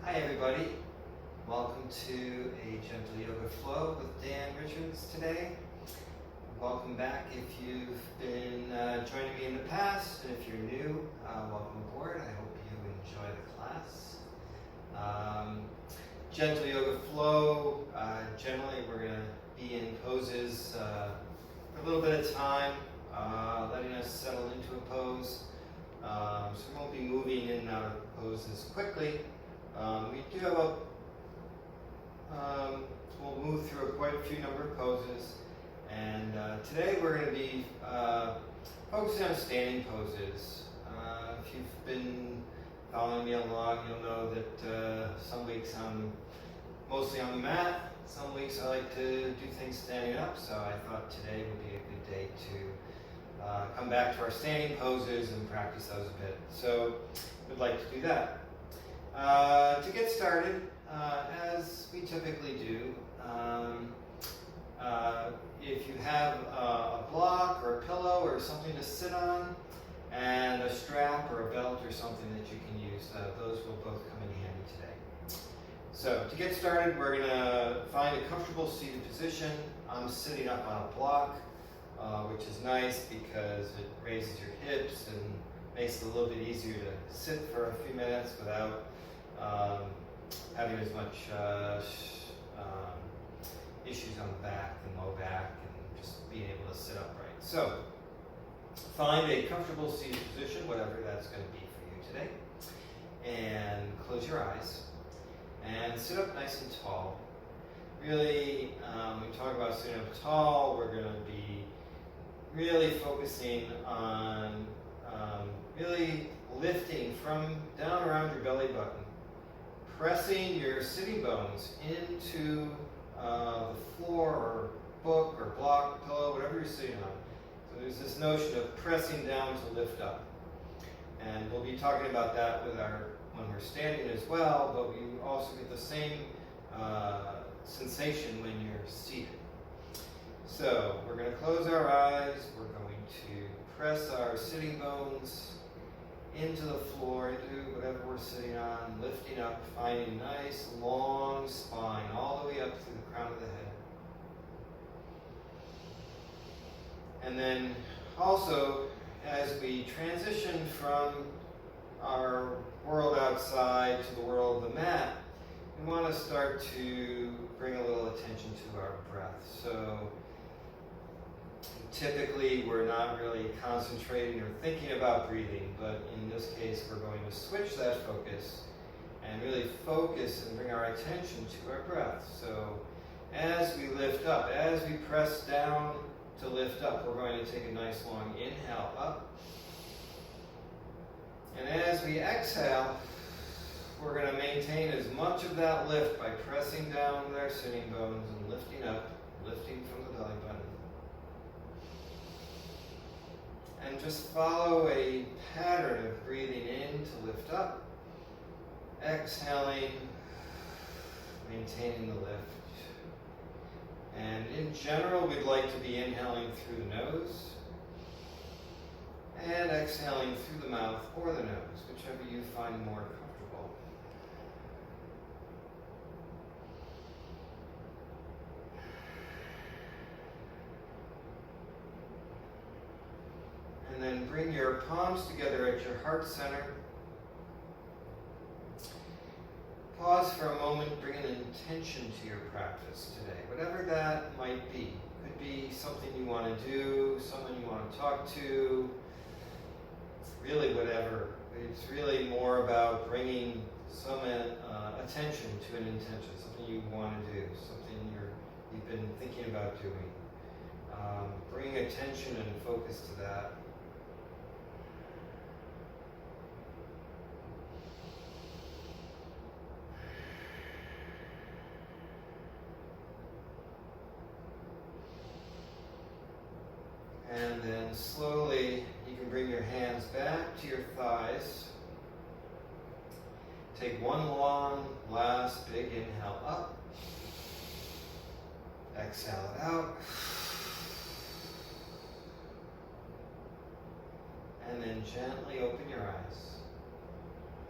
Hi everybody, welcome to a Gentle Yoga Flow with Dan Richards today. Welcome back if you've been joining me in the past, and if you're new, welcome aboard. I hope you enjoy the class. Gentle Yoga Flow, generally we're going to be in poses for a little bit of time, letting us settle into a pose. So we won't be moving in and out of poses quickly. We do have we'll move through quite a few number of poses, and today we're going to be focusing on standing poses. If you've been following me along, you'll know that some weeks I'm mostly on the mat, some weeks I like to do things standing up, so I thought today would be a good day to come back to our standing poses and practice those a bit. So we'd like to do that. To get started, as we typically do, if you have a block or a pillow or something to sit on, and a strap or a belt or something that you can use, those will both come in handy today. So to get started, we're going to find a comfortable seated position. I'm sitting up on a block, which is nice because it raises your hips and makes it a little bit easier to sit for a few minutes without having as much issues on the back and low back, and just being able to sit upright. So find a comfortable seated position, whatever that's going to be for you today, and close your eyes and sit up nice and tall. Really, when we talk about sitting up tall, we're going to be really focusing on really lifting from down around your belly button, pressing your sitting bones into the floor or book or block, pillow, whatever you're sitting on. So there's this notion of pressing down to lift up. And we'll be talking about that when we're standing as well, but we also get the same sensation when you're seated. So we're going to close our eyes, we're going to press our sitting bones into the floor, into whatever we're sitting on, lifting up, finding a nice long spine all the way up through the crown of the head. And then also, as we transition from our world outside to the world of the mat, we want to start to bring a little attention to our breath. So typically, we're not really concentrating or thinking about breathing, but in this case, we're going to switch that focus and really focus and bring our attention to our breath. So as we lift up, as we press down to lift up, we're going to take a nice long inhale up. And as we exhale, we're going to maintain as much of that lift by pressing down with our sitting bones and lifting up, lifting from the belly button. And just follow a pattern of breathing in to lift up, exhaling, maintaining the lift. And in general, we'd like to be inhaling through the nose and exhaling through the mouth or the nose, whichever you find more comfortable. And then bring your palms together at your heart center. Pause for a moment, bring an intention to your practice today, whatever that might be. Could be something you want to do, someone you want to talk to, really whatever. It's really more about bringing some attention to an intention, something you want to do, something you've been thinking about doing. Bring attention and focus to that. And then slowly, you can bring your hands back to your thighs. Take one long, last big inhale up. Exhale it out. And then gently open your eyes.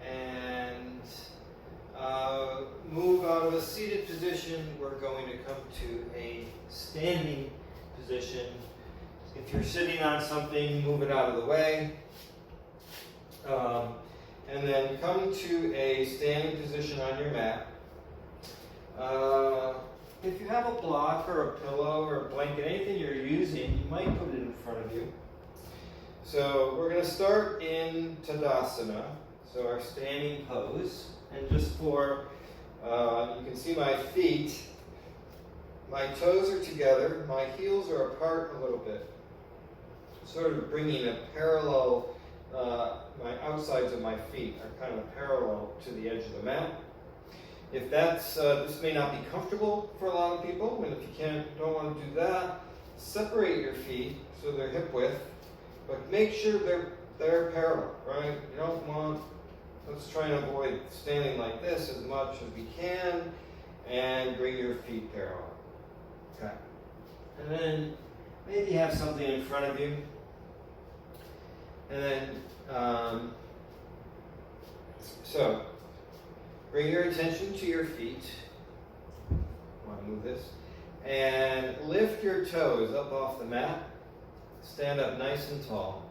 And a seated position, we're going to come to a standing position. If you're sitting on something, move it out of the way. And then come to a standing position on your mat. If you have a block or a pillow or a blanket, anything you're using, you might put it in front of you. So we're going to start in Tadasana, so our standing pose. And just for, you can see my feet, my toes are together, my heels are apart a little bit. Sort of bringing a parallel, my outsides of my feet are kind of parallel to the edge of the mat. If that's, this may not be comfortable for a lot of people, and if you don't want to do that, separate your feet so they're hip width, but make sure they're parallel, right? You don't want, let's try and avoid standing like this as much as we can, and bring your feet parallel. Okay. And then maybe have something in front of you. And then, so, bring your attention to your feet. I want to move this. And lift your toes up off the mat. Stand up nice and tall.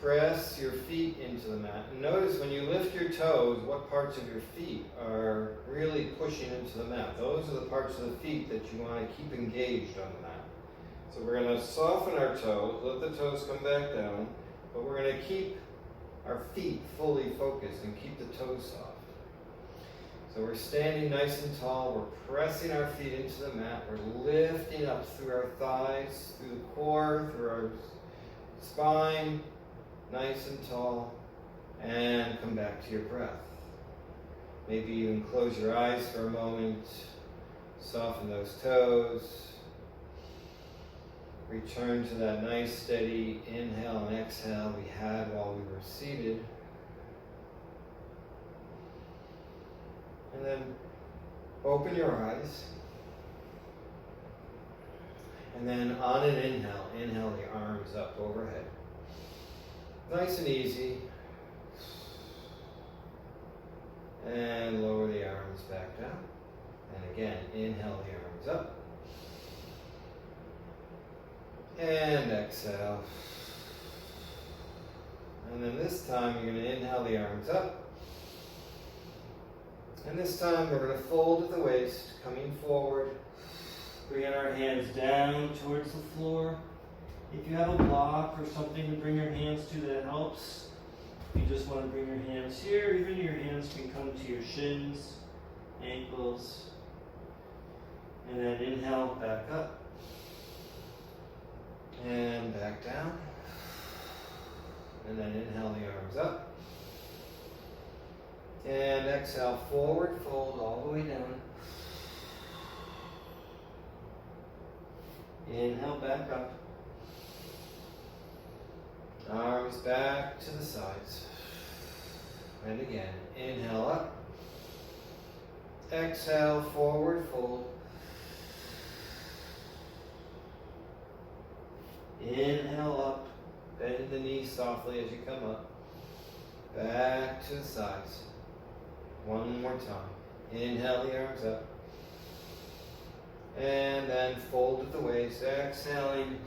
Press your feet into the mat. And notice when you lift your toes, what parts of your feet are really pushing into the mat. Those are the parts of the feet that you want to keep engaged on the mat. So we're going to soften our toes, let the toes come back down, but we're going to keep our feet fully focused and keep the toes soft. So we're standing nice and tall, we're pressing our feet into the mat, we're lifting up through our thighs, through the core, through our spine, nice and tall, and come back to your breath. Maybe even close your eyes for a moment, soften those toes. Return to that nice steady inhale and exhale we had while we were seated. And then open your eyes. And then on an inhale, inhale the arms up overhead. Nice and easy. And lower the arms back down. And again, inhale the arms up. And exhale. And then this time you're going to inhale the arms up. And this time we're going to fold at the waist, coming forward. Bringing our hands down towards the floor. If you have a block or something to bring your hands to, that helps. If you just want to bring your hands here, even your hands can come to your shins, ankles. And then inhale, back up. And back down. And then inhale the arms up. And exhale, forward fold all the way down. Inhale, back up. Arms back to the sides. And again, inhale up. Exhale, forward fold. Inhale up, bend the knees softly as you come up. Back to the sides. One more time. Inhale the arms up. And then fold at the waist, exhaling.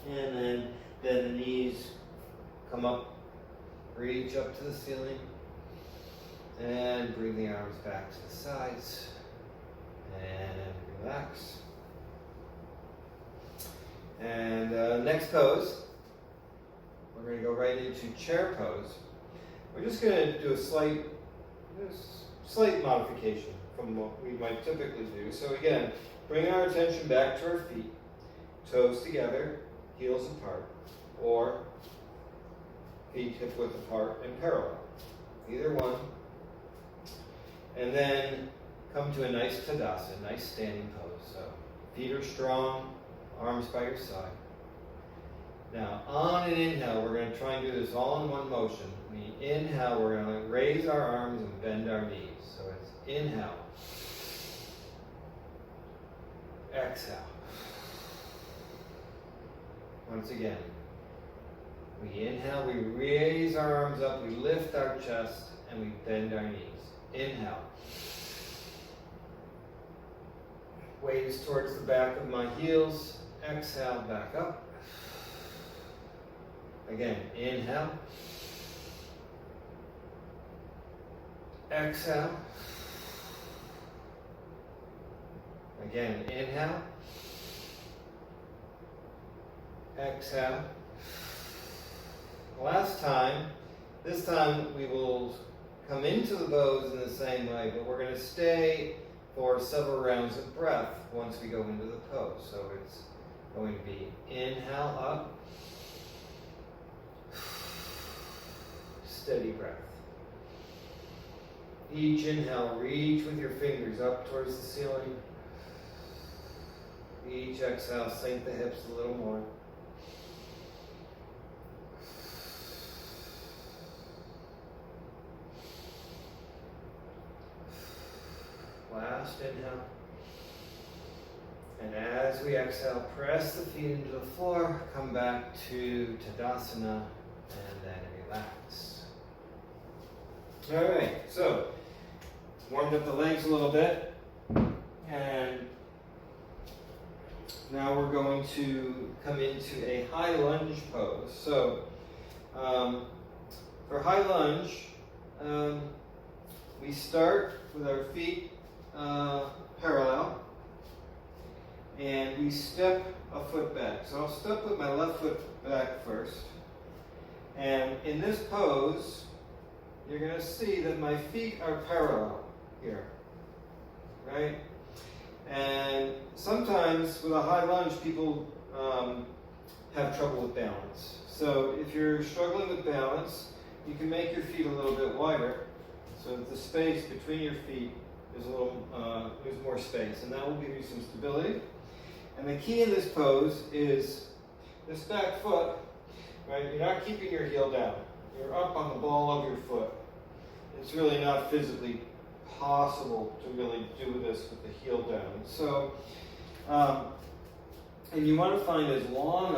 And then bend the knees, come up, reach up to the ceiling. And bring the arms back to the sides. And relax. And next pose, we're going to go right into chair pose. We're just going to do a slight modification from what we might typically do. So again, bring our attention back to our feet, toes together, heels apart, or feet hip width apart and parallel. Either one. And then come to a nice Tadasana, nice standing pose. So feet are strong, arms by your side. Now on an inhale, we're going to try and do this all in one motion. We inhale, we're going to raise our arms and bend our knees. So it's inhale, exhale. Once again, We inhale, we raise our arms up, we lift our chest, and we bend our knees. Inhale. Weight is towards the back of my heels. Exhale, back up. Again, inhale. Exhale. Again, inhale. Exhale. Last time, this time we will come into the pose in the same way, but we're going to stay for several rounds of breath once we go into the pose. So it's going to be inhale up, steady breath. Each inhale, reach with your fingers up towards the ceiling. Each exhale, sink the hips a little more. Last inhale. And as we exhale, press the feet into the floor, come back to Tadasana, and then relax. All right, so warmed up the legs a little bit, and now we're going to come into a high lunge pose. So for high lunge, we start with our feet parallel, and we step a foot back. So I'll step with my left foot back first, and in this pose, you're going to see that my feet are parallel here, right? And sometimes with a high lunge, people have trouble with balance. So if you're struggling with balance, you can make your feet a little bit wider, so that the space between your feet is a little, there's more space, and that will give you some stability. And the key in this pose is this back foot, right? You're not keeping your heel down. You're up on the ball of your foot. It's really not physically possible to really do this with the heel down. So, and you want to find as long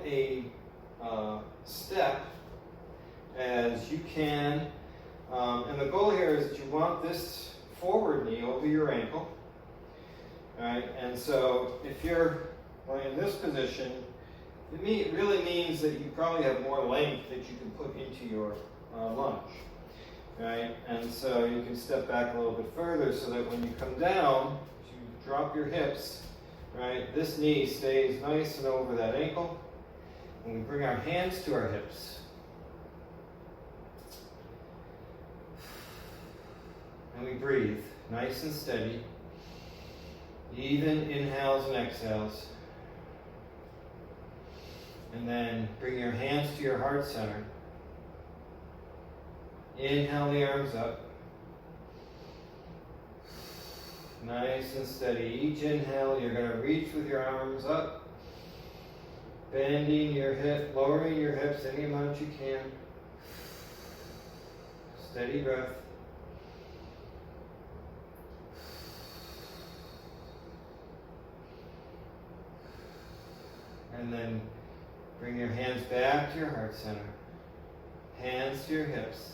a step as you can. And the goal here is that you want this forward knee over your ankle. All right, and so if you're in this position, it really means that you probably have more length that you can put into your lunge. Right, and so you can step back a little bit further so that when you come down, you drop your hips, right, this knee stays nice and over that ankle, and we bring our hands to our hips. And we breathe, nice and steady, even inhales and exhales. And then bring your hands to your heart center. Inhale the arms up. Nice and steady. Each inhale, you're going to reach with your arms up, bending your hip, lowering your hips any amount you can. Steady breath. And then bring your hands back to your heart center. Hands to your hips.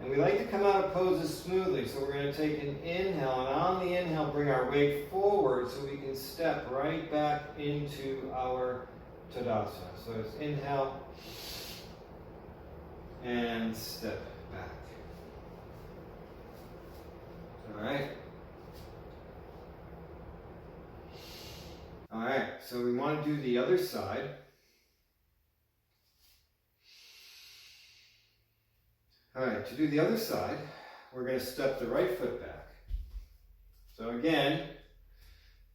And we like to come out of poses smoothly, so we're going to take an inhale, and on the inhale, bring our weight forward so we can step right back into our Tadasana. So it's inhale and step back. All right. All right, so we want to do the other side. All right, to do the other side, we're going to step the right foot back. So again,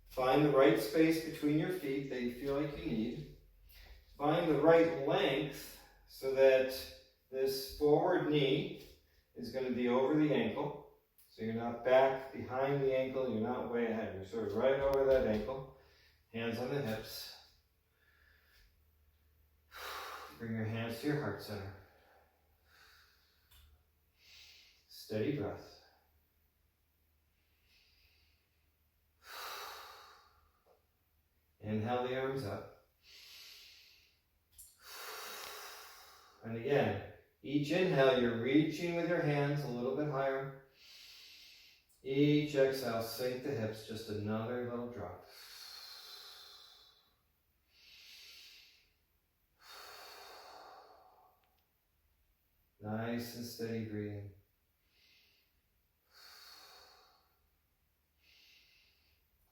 find the right space between your feet that you feel like you need. Find the right length so that this forward knee is going to be over the ankle. So you're not back behind the ankle, you're not way ahead. You're sort of right over that ankle. Hands on the hips. Bring your hands to your heart center. Steady breath. Inhale the arms up. And again, each inhale, you're reaching with your hands a little bit higher. Each exhale, sink the hips, just another little drop. Nice and steady breathing.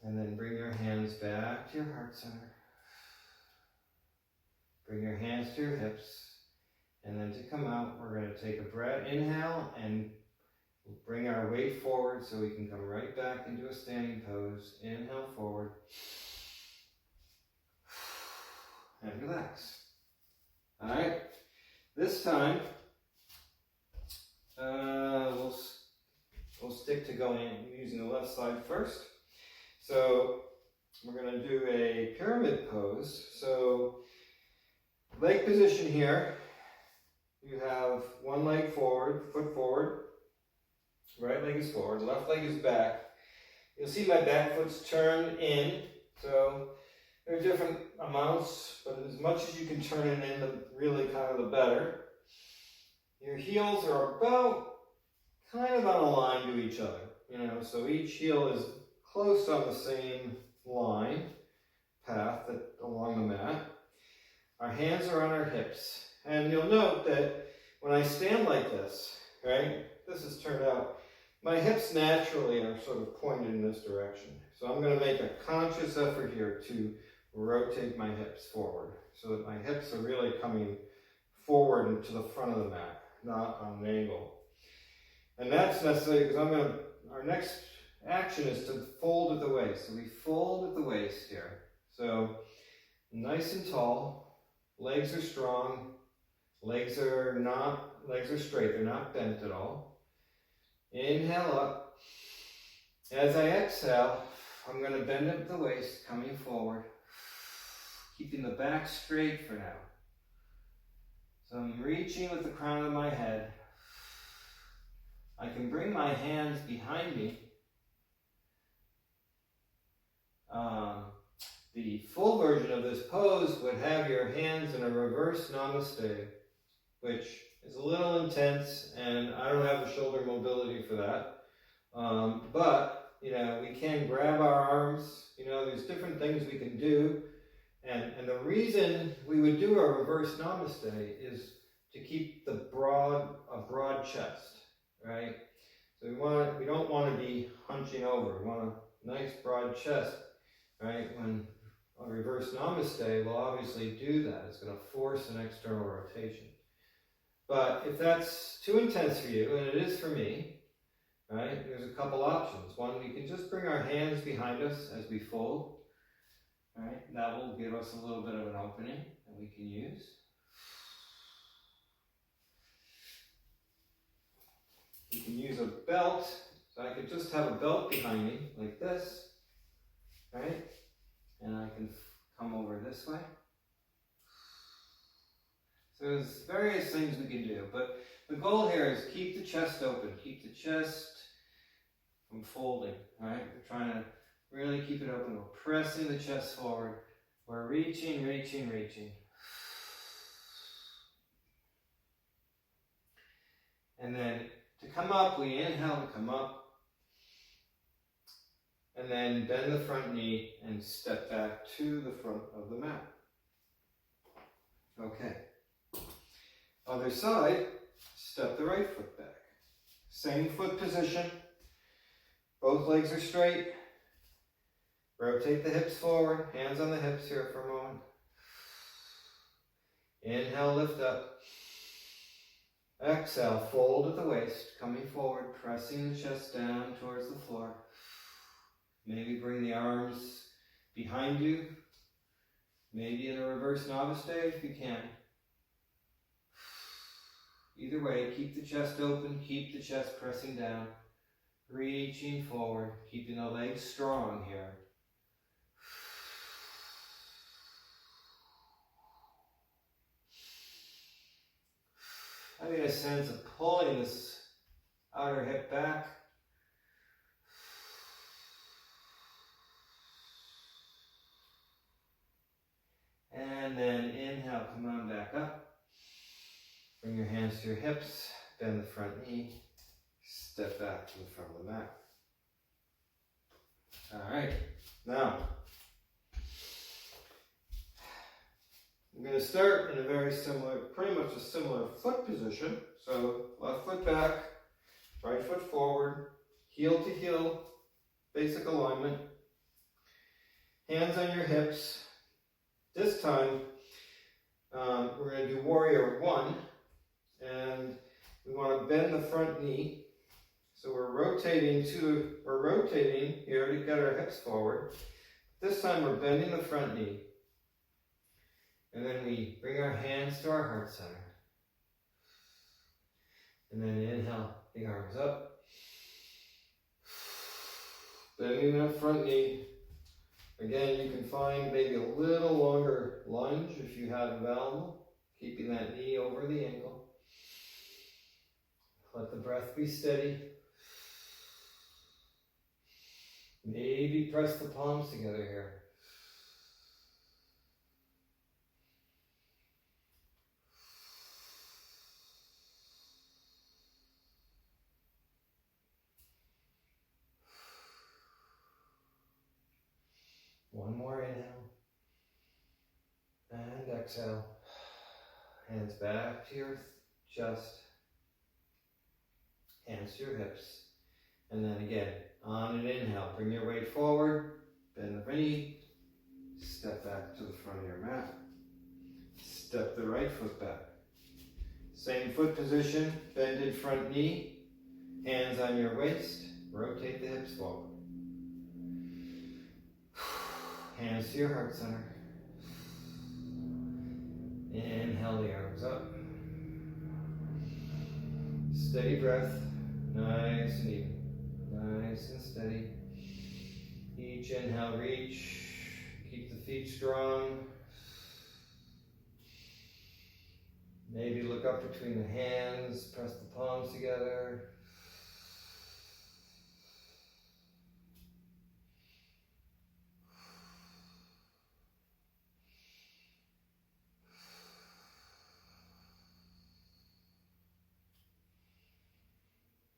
And then bring your hands back to your heart center. Bring your hands to your hips. And then to come out, we're going to take a breath, inhale, and bring our weight forward so we can come right back into a standing pose. Inhale forward. And relax. All right. This time, we'll stick to using the left side first. So we're going to do a pyramid pose. So leg position here. You have one leg forward, foot forward. Right leg is forward, left leg is back. You'll see my back foot's turned in. So there are different amounts, but as much as you can turn it in, the really kind of the better. Your heels are about kind of on a line to each other, you know, so each heel is close on the same line, path along the mat. Our hands are on our hips, and you'll note that when I stand like this, right, this has turned out, my hips naturally are sort of pointed in this direction. So I'm going to make a conscious effort here to rotate my hips forward so that my hips are really coming forward and to the front of the mat, not on an angle. And that's necessary because our next action is to fold at the waist. So we fold at the waist here. So nice and tall, legs are strong, legs are straight, they're not bent at all. Inhale up. As I exhale, I'm going to bend up the waist, coming forward, keeping the back straight for now. So I'm reaching with the crown of my head. I can bring my hands behind me. The full version of this pose would have your hands in a reverse namaste, which is a little intense, and I don't have the shoulder mobility for that. But, you know, we can grab our arms. You know, there's different things we can do. And the reason we would do a reverse namaste is to keep a broad chest, right? So we don't want to be hunching over. We want a nice broad chest, right? When a reverse namaste will obviously do that. It's going to force an external rotation. But if that's too intense for you, and it is for me, right, there's a couple options. One, we can just bring our hands behind us as we fold, right? That will give us a little bit of an opening that we can use. You can use a belt, so I could just have a belt behind me, like this, right? And I can come over this way. So there's various things we can do, but the goal here is keep the chest open, keep the chest from folding, right? We're trying to really keep it open. We're pressing the chest forward. We're reaching, reaching, reaching. And then to come up, we inhale to come up. And then bend the front knee and step back to the front of the mat. Okay. Other side, step the right foot back. Same foot position. Both legs are straight. Rotate the hips forward. Hands on the hips here for a moment. Inhale, lift up. Exhale, fold at the waist, coming forward, pressing the chest down towards the floor. Maybe bring the arms behind you. Maybe in a reverse namaste if you can. Either way, keep the chest open, keep the chest pressing down, reaching forward, keeping the legs strong here. I get a sense of pulling this outer hip back. And then inhale, come on back up. Bring your hands to your hips, bend the front knee, step back to the front of the mat. All right, now I'm going to start in a very similar, pretty much a similar foot position. So left foot back, right foot forward, heel to heel, basic alignment. Hands on your hips. This time, we're going to do warrior one, and we want to bend the front knee. So we're rotating here to get our hips forward. This time we're bending the front knee. And then we bring our hands to our heart center. And then inhale, the arms up. Bending that front knee. Again, you can find maybe a little longer lunge if you have available, keeping that knee over the ankle. Let the breath be steady. Maybe press the palms together here. One more inhale. And exhale. Hands back to your chest. Hands to your hips. And then again, on an inhale, bring your weight forward, bend the knee, step back to the front of your mat. Step the right foot back. Same foot position, bended front knee, hands on your waist, rotate the hips forward. Hands to your heart center. Inhale the arms up. Steady breath, nice and even, nice and steady. Each inhale, reach, keep the feet strong. Maybe look up between the hands, press the palms together.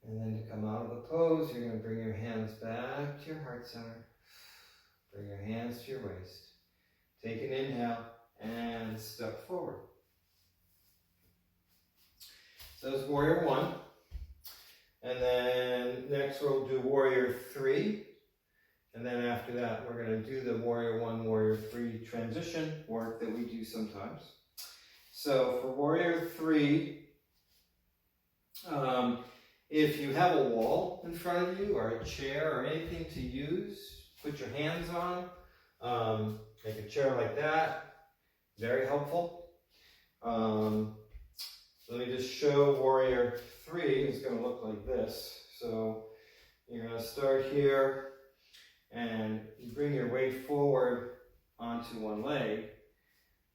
And then to come out of the pose, you're going to bring your hands back to your heart center. Bring your hands to your waist. Take an inhale and step forward. So that's warrior one. And then next we'll do warrior three. And then after that, we're going to do the warrior one, warrior three transition work that we do sometimes. So for warrior three, if you have a wall in front of you or a chair or anything to use, put your hands on. Make a chair like that. Very helpful. Let me just show warrior three. It's going to look like this. So you're going to start here and you bring your weight forward onto one leg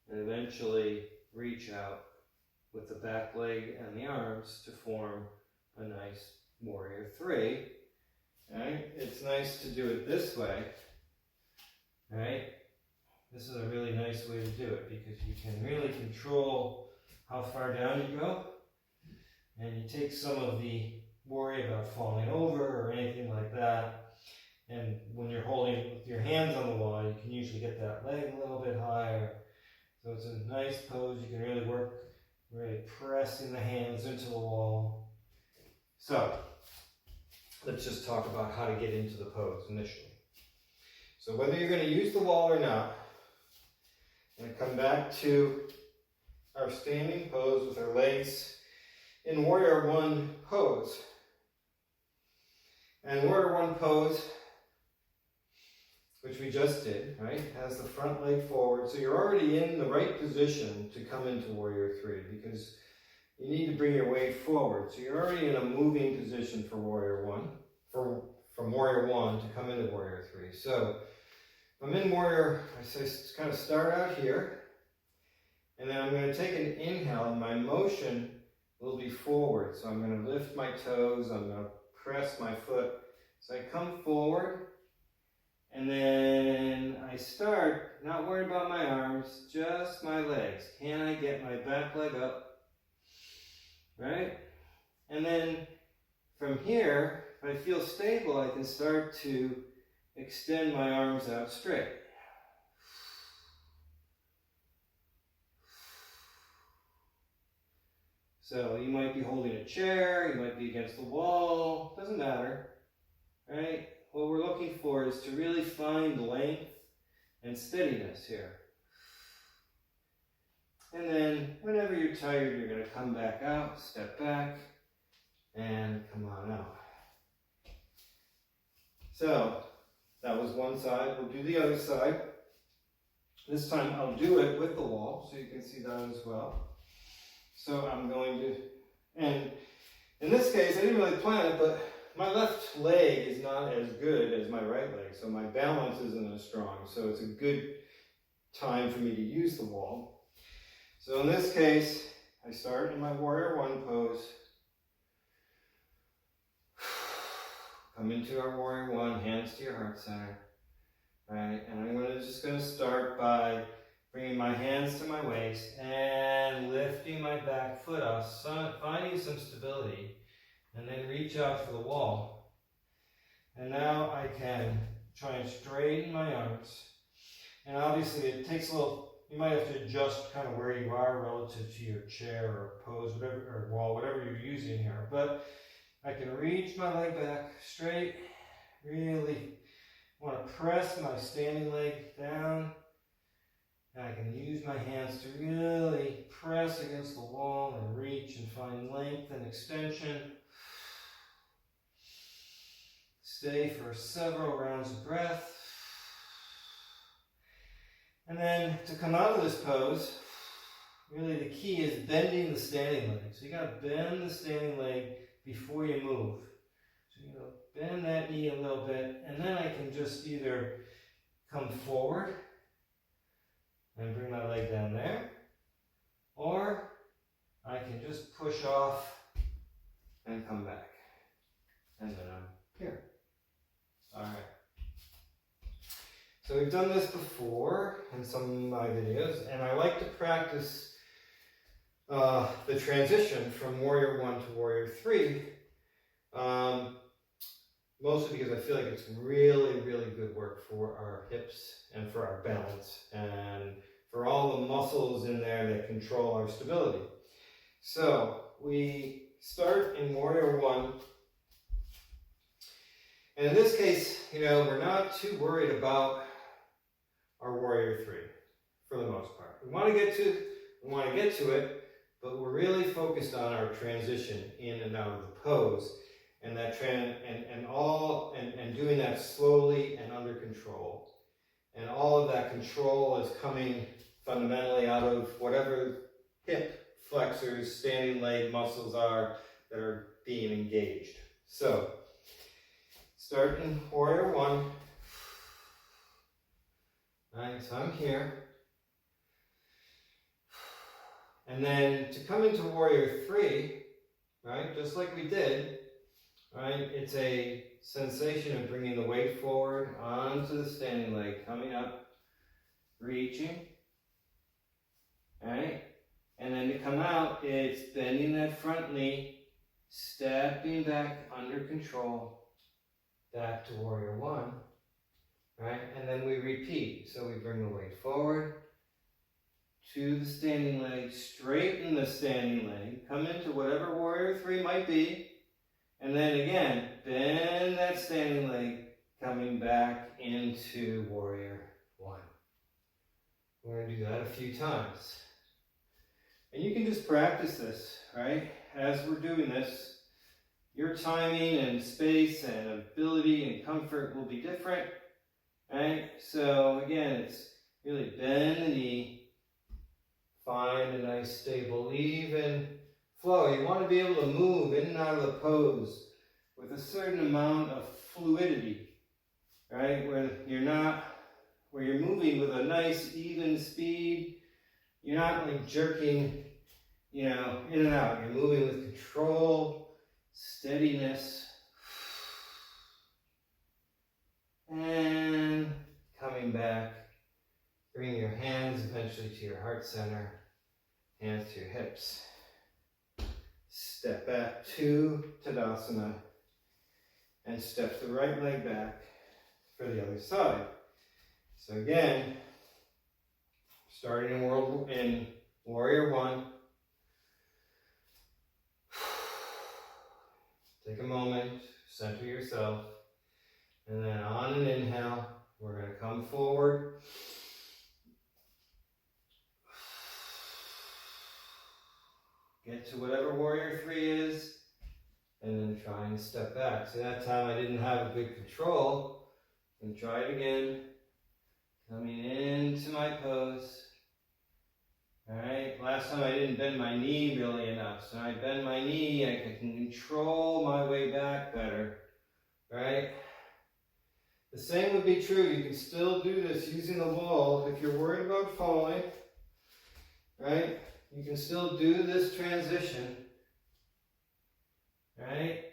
and eventually reach out with the back leg and the arms to form a nice warrior three. Right? It's nice to do it this way. Right? This is a really nice way to do it because you can really control how far down you go, and you take some of the worry about falling over or anything like that. And when you're holding with your hands on the wall, you can usually get that leg a little bit higher. So it's a nice pose. You can really work, really pressing the hands into the wall. So let's just talk about how to get into the pose initially. So whether you're going to use the wall or not, I'm going to come back to our standing pose with our legs in warrior one pose. And warrior one pose, which we just did, right, has the front leg forward. So you're already in the right position to come into warrior three because you need to bring your weight forward. So you're already in a moving position for warrior one, from warrior one to come into warrior three. So I'm in warrior, I kind of start out here, and then I'm going to take an inhale, and my motion will be forward. So I'm going to lift my toes, I'm going to press my foot. So I come forward, and then I start, not worried about my arms, just my legs. Can I get my back leg up? right? And then from here, if I feel stable, I can start to extend my arms out straight. So you might be holding a chair, you might be against the wall, doesn't matter, right? What we're looking for is to really find length and steadiness here. And then whenever you're tired, you're going to come back out, step back, and come on out. So that was one side. We'll do the other side. This time I'll do it with the wall so you can see that as well. So I'm going to, and in this case I didn't really plan it, but my left leg is not as good as my right leg, so my balance isn't as strong. So it's a good time for me to use the wall. So in this case, I start in my Warrior One pose. Come into our Warrior One, hands to your heart center. Right, and I'm just going to start by bringing my hands to my waist and lifting my back foot up, finding some stability, and then reach out for the wall. And now I can try and straighten my arms. And obviously it takes a little, you might have to adjust kind of where you are relative to your chair or pose, whatever, or wall, whatever you're using here. But I can reach my leg back straight, really want to press my standing leg down. And I can use my hands to really press against the wall and reach and find length and extension. Stay for several rounds of breath. And then to come out of this pose, really the key is bending the standing leg. So you got to bend the standing leg before you move. So you know, bend that knee a little bit, and then I can just either come forward and bring my leg down there, or I can just push off and come back. And then I'm here. All right. So we've done this before in some of my videos, and I like to practice the transition from Warrior One to Warrior Three, mostly because I feel like it's really, really good work for our hips and for our balance and for all the muscles in there that control our stability. So we start in Warrior One. And in this case, you know, we're not too worried about our Warrior Three for the most part. We want to get to it, but we're really focused on our transition in and out of the pose, and that and doing that slowly and under control. And all of that control is coming fundamentally out of whatever hip flexors, standing leg muscles are that are being engaged. So start in Warrior One. Right, so I'm here. And then to come into Warrior Three, right, just like we did, right, it's a sensation of bringing the weight forward onto the standing leg, coming up, reaching, right, and then to come out, it's bending that front knee, stepping back under control, back to Warrior One, right, and then we repeat. So we bring the weight forward, to the standing leg, straighten the standing leg, come into whatever Warrior Three might be, and then again, bend that standing leg, coming back into Warrior One. We're going to do that a few times. And you can just practice this, right? As we're doing this, your timing and space and ability and comfort will be different, right? So again, it's really bend the knee, find a nice, stable, even flow. You want to be able to move in and out of the pose with a certain amount of fluidity, right? Where you're moving with a nice, even speed. You're not like jerking, you know, in and out. You're moving with control, steadiness, and coming back. Bring your hands eventually to your heart center, hands to your hips. Step back to Tadasana. And step the right leg back for the other side. So again, starting in Warrior One. Take a moment, center yourself, and then on an inhale, we're going to come forward. Get to whatever Warrior Three is, and then try and step back. So that time I didn't have a good control. I'm going to try it again. Coming into my pose. Alright, last time I didn't bend my knee really enough. So I bend my knee, I can control my way back better. Right? The same would be true. You can still do this using the wall if you're worried about falling. Right? You can still do this transition. Right?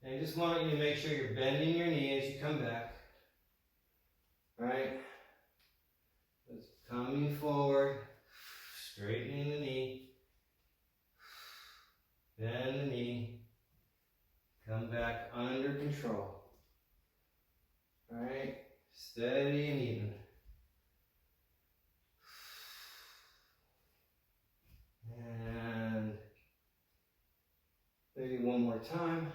And I just want you to make sure you're bending your knee as you come back. Right? Just coming forward, straightening the knee, bend the knee, come back under control. Alright, steady and even. And maybe one more time.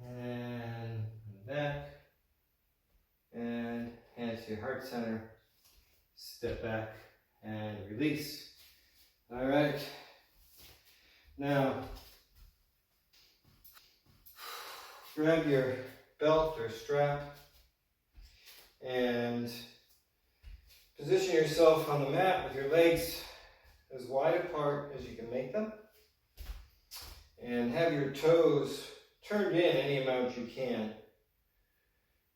And back. And hands to your heart center. Step back and release. Alright. Now, grab your belt or strap and position yourself on the mat with your legs as wide apart as you can make them. And have your toes turned in any amount you can.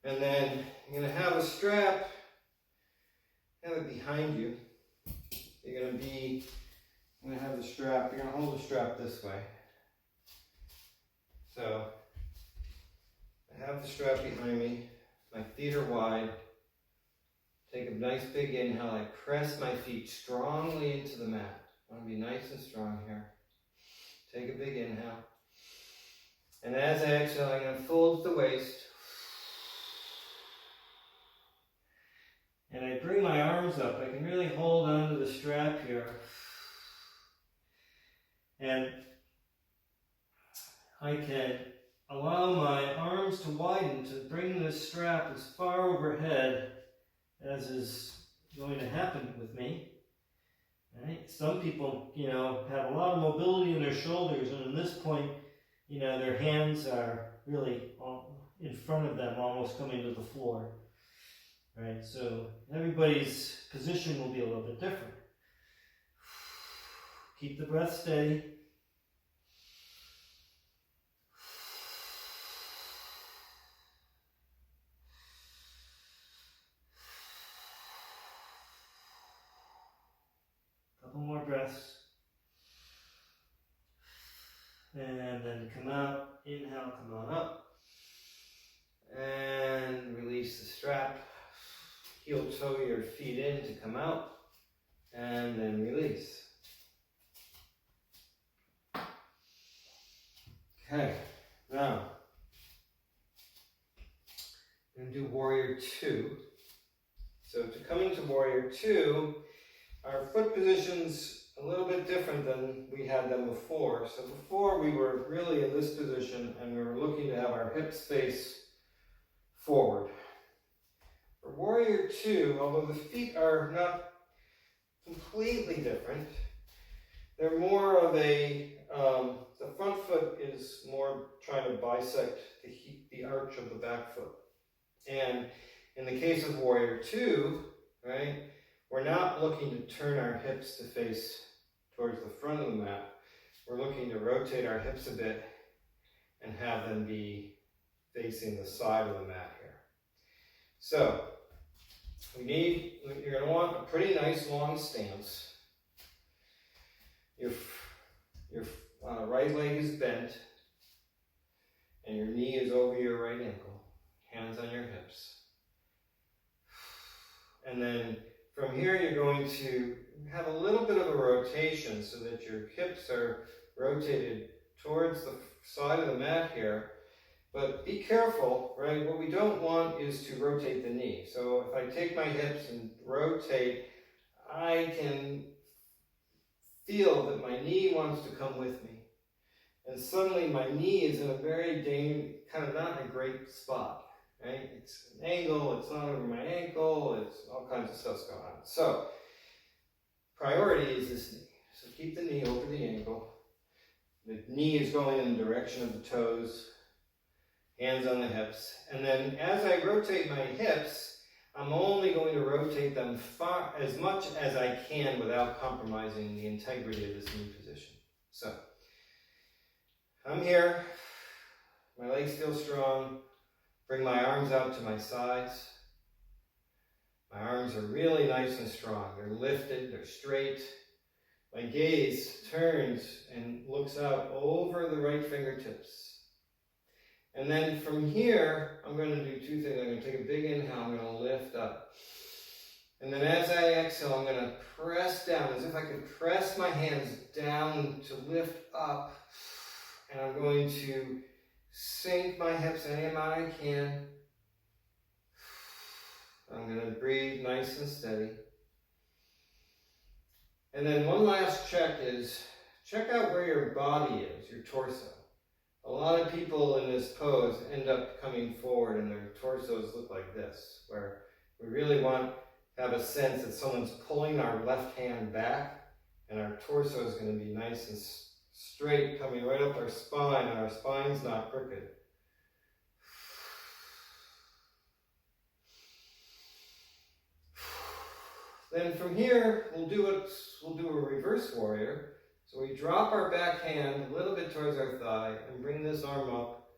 And then you're going to have a strap, have it behind you. You're going to have the strap, you're going to hold the strap this way. So, I have the strap behind me, my feet are wide. Take a nice big inhale, I press my feet strongly into the mat. I want to be nice and strong here. Take a big inhale. And as I exhale, I'm going to fold the waist. And I bring my arms up. I can really hold onto the strap here. And I can allow my arms to widen to bring this strap as far overhead as is going to happen with me. Right? Some people, have a lot of mobility in their shoulders, and at this point, their hands are really in front of them, almost coming to the floor. Right? So everybody's position will be a little bit different. Keep the breath steady. Couple more breaths. And then come out, inhale, come on up. And release the strap. Heel toe your feet in to come out. And then release. Okay, now I'm going to do Warrior Two. So to come into Warrior Two, our foot position's a little bit different than we had them before. So before we were really in this position and we were looking to have our hips face forward. For Warrior Two, although the feet are not completely different, they're more of a, the front foot is more trying to bisect the arch of the back foot. And in the case of Warrior Two, right, we're not looking to turn our hips to face towards the front of the mat. We're looking to rotate our hips a bit and have them be facing the side of the mat here. So, you're going to want a pretty nice long stance. Your right leg is bent and your knee is over your right ankle. Hands on your hips. And then from from here you're going to have a little bit of a rotation so that your hips are rotated towards the side of the mat here. But be careful, right? What we don't want is to rotate the knee. So if I take my hips and rotate, I can feel that my knee wants to come with me. And suddenly my knee is in a very kind of not a great spot, right? It's an angle, it's not over my ankle, it's all kinds of stuff's going on. So, priority is this knee. So keep the knee over the ankle. The knee is going in the direction of the toes, hands on the hips. And then as I rotate my hips, I'm only going to rotate them as much as I can without compromising the integrity of this knee position. So, I'm here, my legs feel strong, bring my arms out to my sides. My arms are really nice and strong. They're lifted, they're straight. My gaze turns and looks out over the right fingertips. And then from here, I'm going to do two things. I'm going to take a big inhale, I'm going to lift up. And then as I exhale, I'm going to press down, as if I could press my hands down to lift up. And I'm going to sink my hips any amount I can. I'm going to breathe nice and steady. And then one last check is, check out where your body is, your torso. A lot of people in this pose end up coming forward and their torsos look like this, where we really want to have a sense that someone's pulling our left hand back and our torso is going to be nice and straight, coming right up our spine, and our spine's not crooked. Then from here, we'll do a reverse warrior. So we drop our back hand a little bit towards our thigh and bring this arm up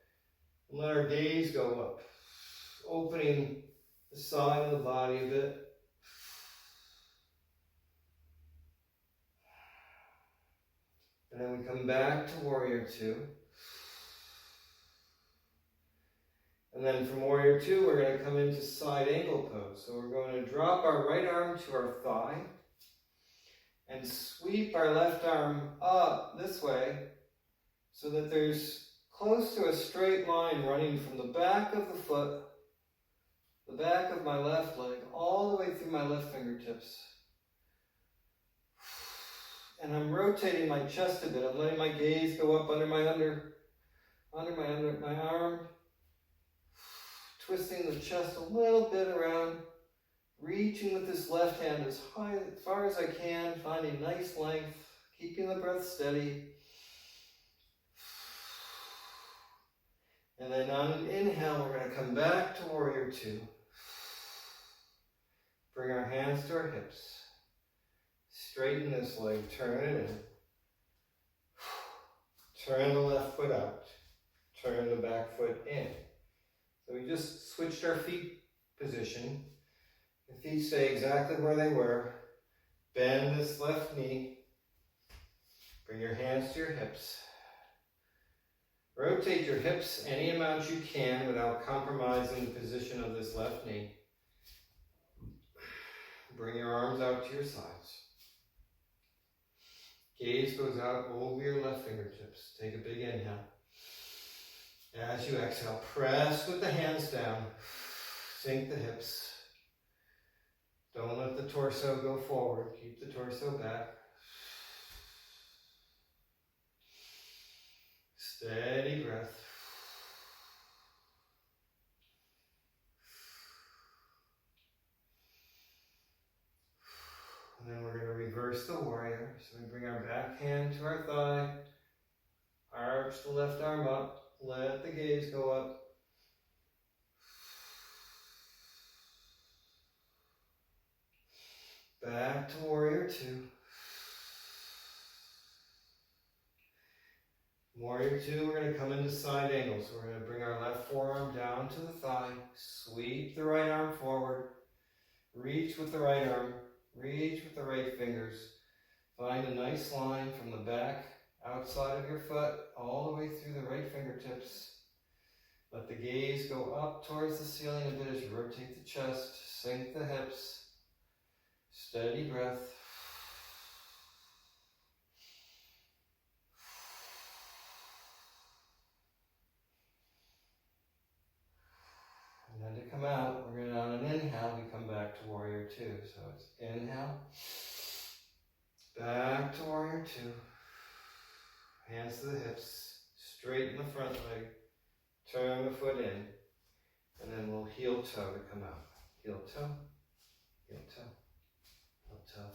and let our gaze go up, opening the side of the body a bit. And then we come back to Warrior Two. And then from Warrior Two, we're going to come into side angle pose. So we're going to drop our right arm to our thigh and sweep our left arm up this way so that there's close to a straight line running from the back of the foot, the back of my left leg, all the way through my left fingertips. And I'm rotating my chest a bit. I'm letting my gaze go up under my arm, twisting the chest a little bit around, reaching with this left hand as far as I can, finding nice length, keeping the breath steady. And then on an inhale, we're going to come back to Warrior Two. Bring our hands to our hips. Straighten this leg, turn it in. Turn the left foot out. Turn the back foot in. So we just switched our feet position. The feet stay exactly where they were. Bend this left knee. Bring your hands to your hips. Rotate your hips any amount you can without compromising the position of this left knee. Bring your arms out to your sides. Gaze goes out over your left fingertips. Take a big inhale. As you exhale, press with the hands down. Sink the hips. Don't let the torso go forward. Keep the torso back. Steady breath. And then we're going to reverse the warrior. So we bring our back hand to our thigh, arch the left arm up, let the gaze go up. Back to Warrior Two. Warrior Two, we're going to come into side angle. So we're going to bring our left forearm down to the thigh, sweep the right arm forward, reach with the right arm, reach with the right fingers. Find a nice line from the back, outside of your foot, all the way through the right fingertips. Let the gaze go up towards the ceiling a bit as you rotate the chest, sink the hips. Steady breath. And then to come out, we're going to, on an inhale, we come back to warrior two. So it's inhale, back to warrior two. Hands to the hips, straighten the front leg, turn the foot in, and then we'll heel toe to come out. Heel toe, heel toe, heel toe,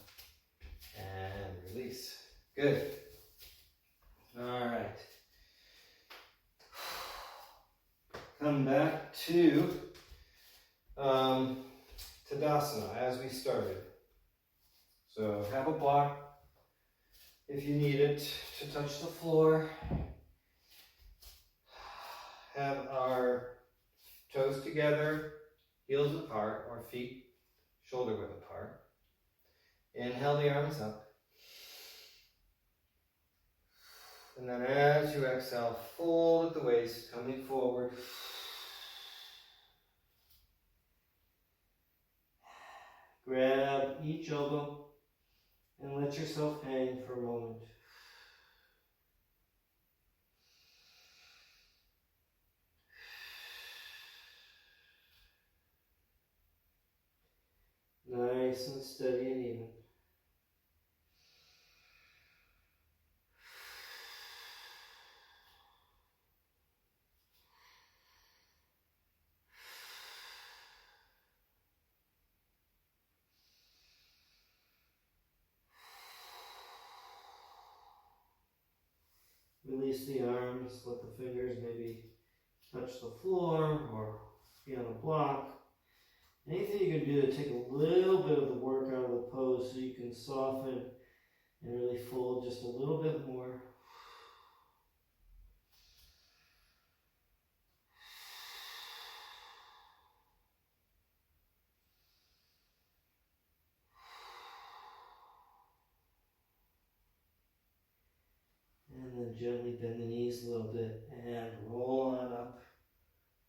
and release. Good. All right. Come back to Tadasana as we started. So have a block if you need it to touch the floor. Have our toes together, heels apart, or feet shoulder width apart. Inhale the arms up. And then as you exhale, fold at the waist, coming forward. Grab each elbow and let yourself hang for a moment. Nice and steady and even. Release the arms, let the fingers maybe touch the floor or be on a block. Anything you can do to take a little bit of the work out of the pose so you can soften and really fold just a little bit more. And then gently bend the knees a little bit and roll on up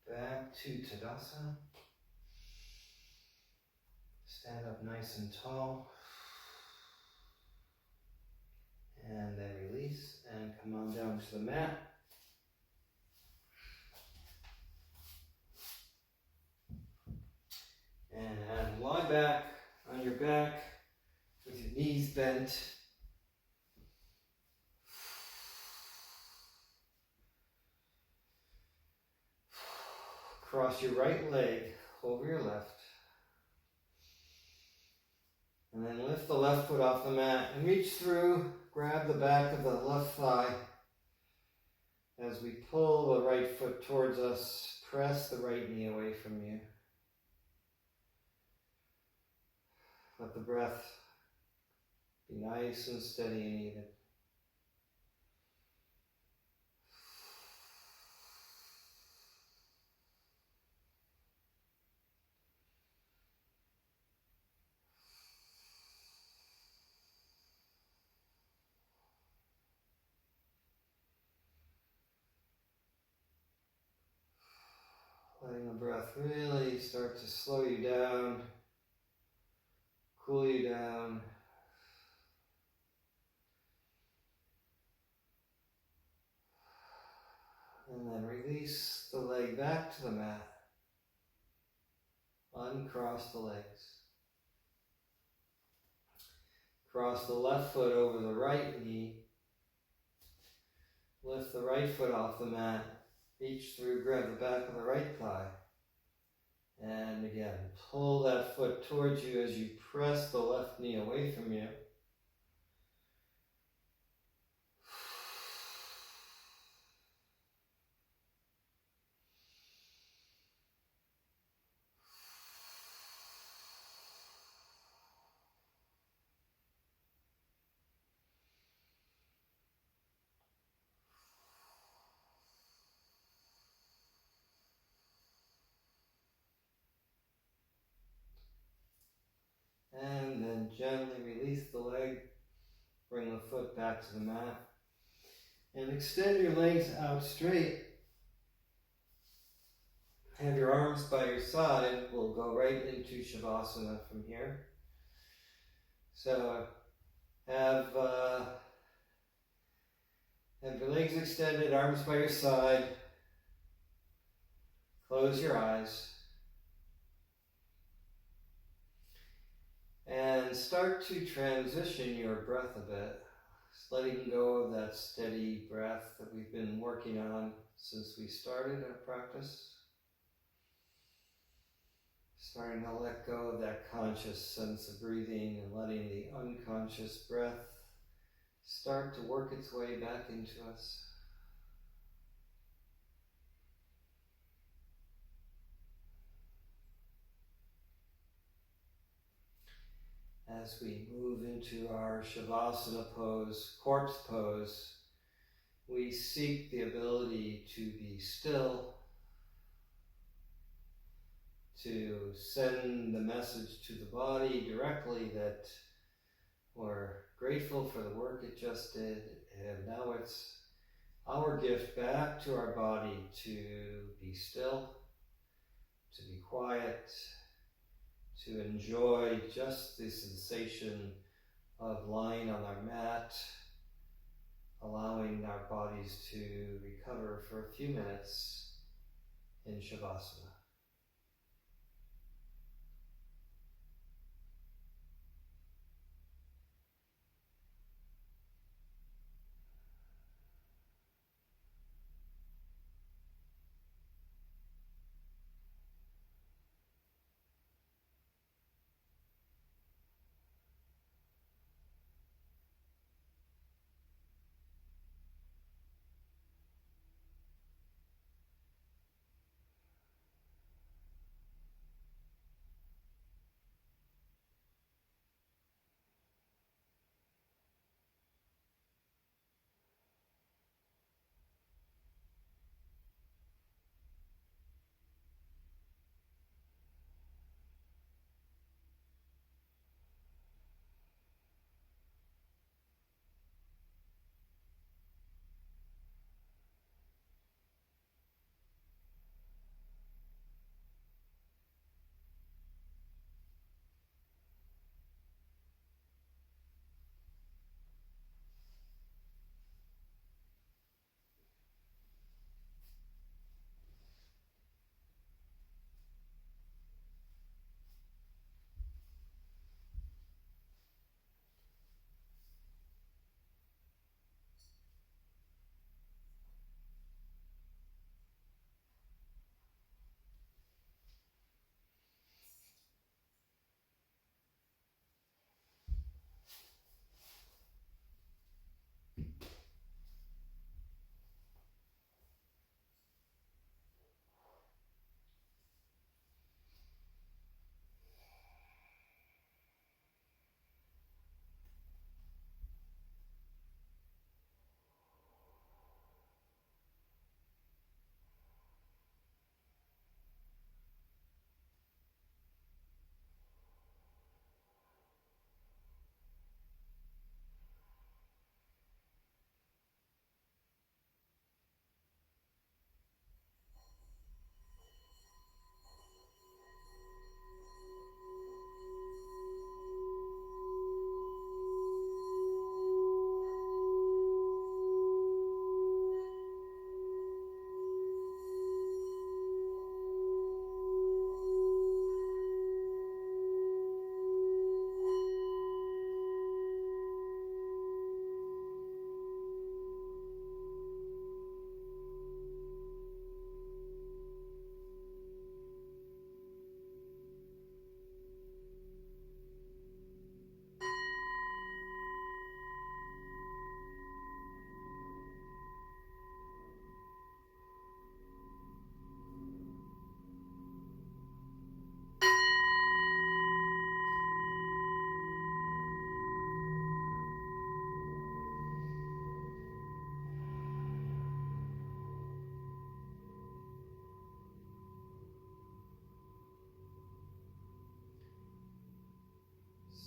back to Tadasana. Stand up nice and tall. And then release and come on down to the mat. And lie back on your back with your knees bent. Cross your right leg over your left. And then lift the left foot off the mat and reach through, grab the back of the left thigh. As we pull the right foot towards us, press the right knee away from you. Let the breath be nice and steady and even. Letting the breath really start to slow you down, cool you down. And then release the leg back to the mat. Uncross the legs. Cross the left foot over the right knee. Lift the right foot off the mat. Reach through, grab the back of the right thigh. And again, pull that foot towards you as you press the left knee away from you. And then gently release the leg, bring the foot back to the mat, and extend your legs out straight. Have your arms by your side. We'll go right into Shavasana from here. So have your legs extended, arms by your side. Close your eyes. And start to transition your breath a bit. Just letting go of that steady breath that we've been working on since we started our practice. Starting to let go of that conscious sense of breathing and letting the unconscious breath start to work its way back into us. As we move into our Shavasana pose, corpse pose, we seek the ability to be still, to send the message to the body directly that we're grateful for the work it just did, and now it's our gift back to our body to be still, to be quiet, to enjoy just the sensation of lying on our mat, allowing our bodies to recover for a few minutes in Shavasana.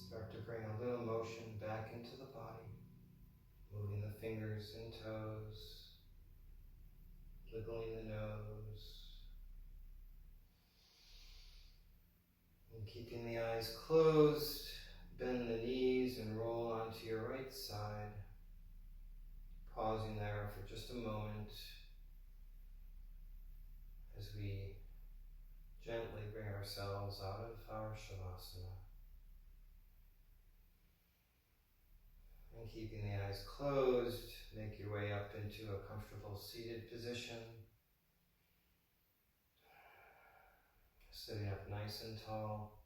Start to bring a little motion back into the body, moving the fingers and toes, wiggling the nose, and keeping the eyes closed. Bend the knees and roll onto your right side. Pausing there for just a moment as we gently bring ourselves out of our Shavasana. And keeping the eyes closed, make your way up into a comfortable seated position. Sitting up nice and tall.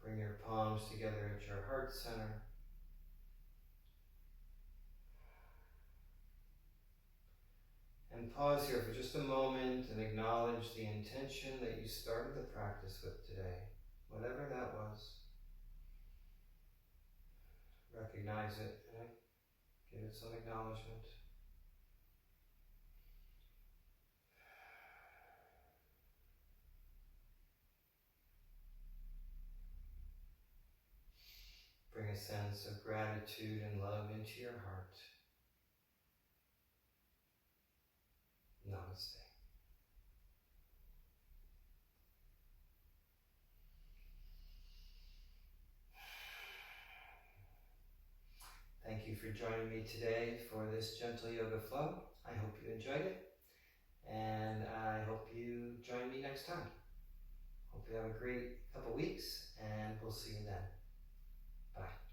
Bring your palms together at your heart center. And pause here for just a moment and acknowledge the intention that you started the practice with today, whatever that was. Recognize it and give it some acknowledgement. Bring a sense of gratitude and love into your heart. Namaste. Thank you for joining me today for this Gentle Yoga Flow. I hope you enjoyed it, and I hope you join me next time. Hope you have a great couple weeks, and we'll see you then. Bye.